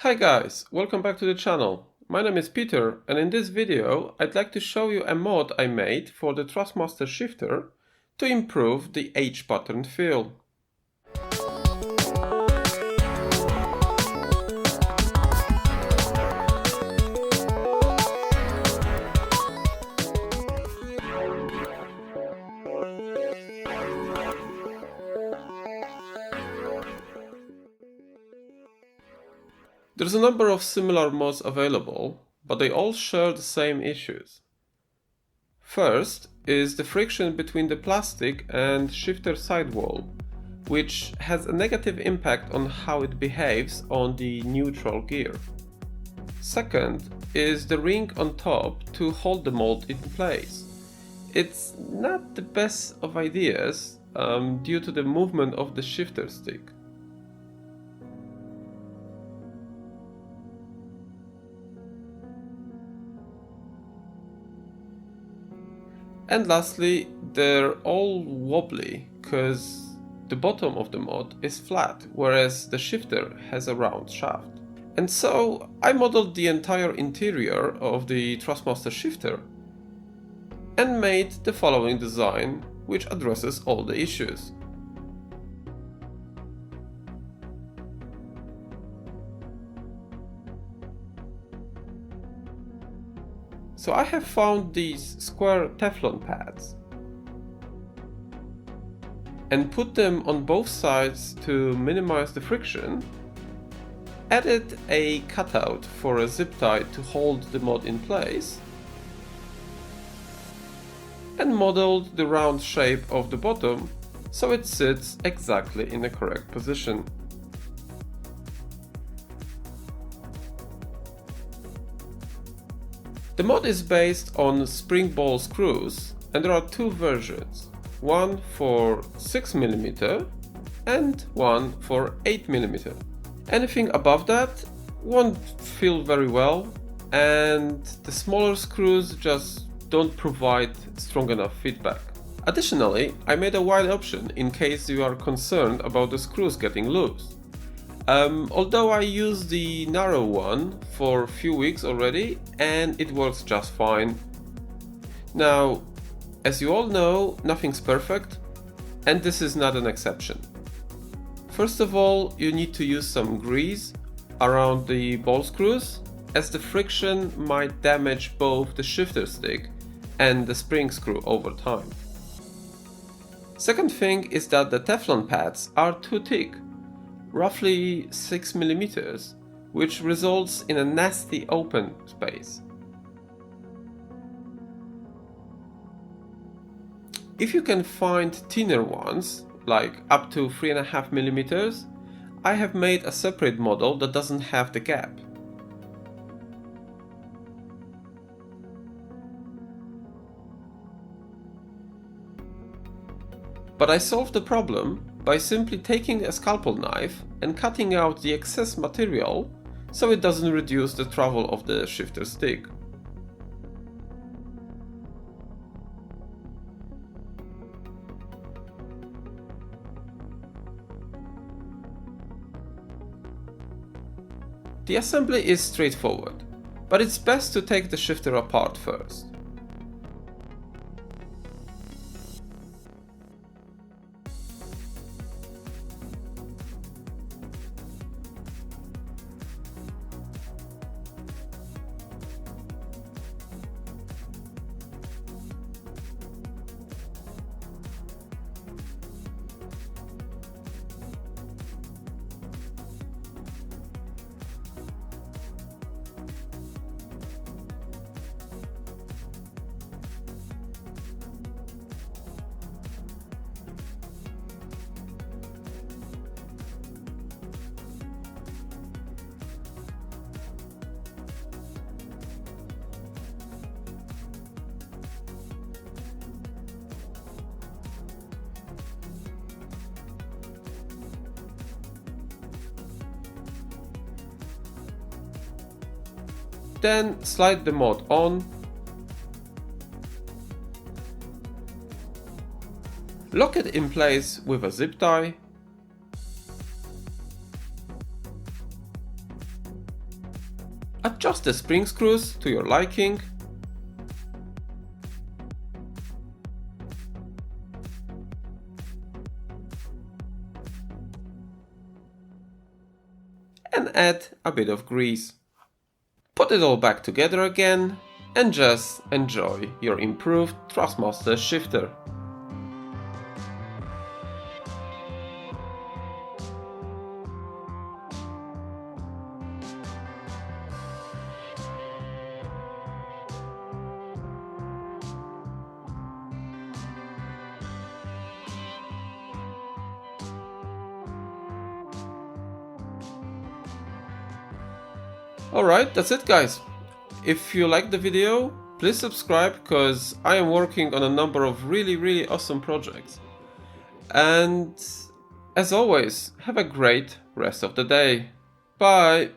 Hi guys, welcome back to the channel. My name is Peter, and in this video I'd like to show you a mod I made for the Thrustmater shifter to improve the H pattern feel. There's a number of similar mods available, but they all share the same issues. First is the friction between the plastic and shifter sidewall, which has a negative impact on how it behaves on the neutral gear. Second is the ring on top to hold the mold in place. It's not the best of ideas due to the movement of the shifter stick. And lastly, they're all wobbly because the bottom of the mod is flat, whereas the shifter has a round shaft. And so I modeled the entire interior of the Thrustmater shifter and made the following design, which addresses all the issues. So I have found these square Teflon pads and put them on both sides to minimize the friction, added a cutout for a zip tie to hold the mod in place, and modeled the round shape of the bottom so it sits exactly in the correct position. The mod is based on spring ball screws, and there are two versions, one for 6mm and one for 8mm. Anything above that won't feel very well, and the smaller screws just don't provide strong enough feedback. Additionally, I made a wide option in case you are concerned about the screws getting loose. Although I used the narrow one for a few weeks already and it works just fine. Now, as you all know, nothing's perfect, and this is not an exception. First of all, you need to use some grease around the ball screws, as the friction might damage both the shifter stick and the spring screw over time. Second thing is that the Teflon pads are too thick, roughly 6mm, which results in a nasty open space. If you can find thinner ones, like up to 3.5mm, I have made a separate model that doesn't have the gap. But I solved the problem by simply taking a scalpel knife and cutting out the excess material so it doesn't reduce the travel of the shifter stick. The assembly is straightforward, but it's best to take the shifter apart first. Then slide the mod on, lock it in place with a zip tie, Adjust the spring screws to your liking. And add a bit of grease. Put it all back together again and just enjoy your improved Thrustmater shifter. Alright, that's it guys. If you liked the video, please subscribe because I am working on a number of really awesome projects. And as always, have a great rest of the day. Bye!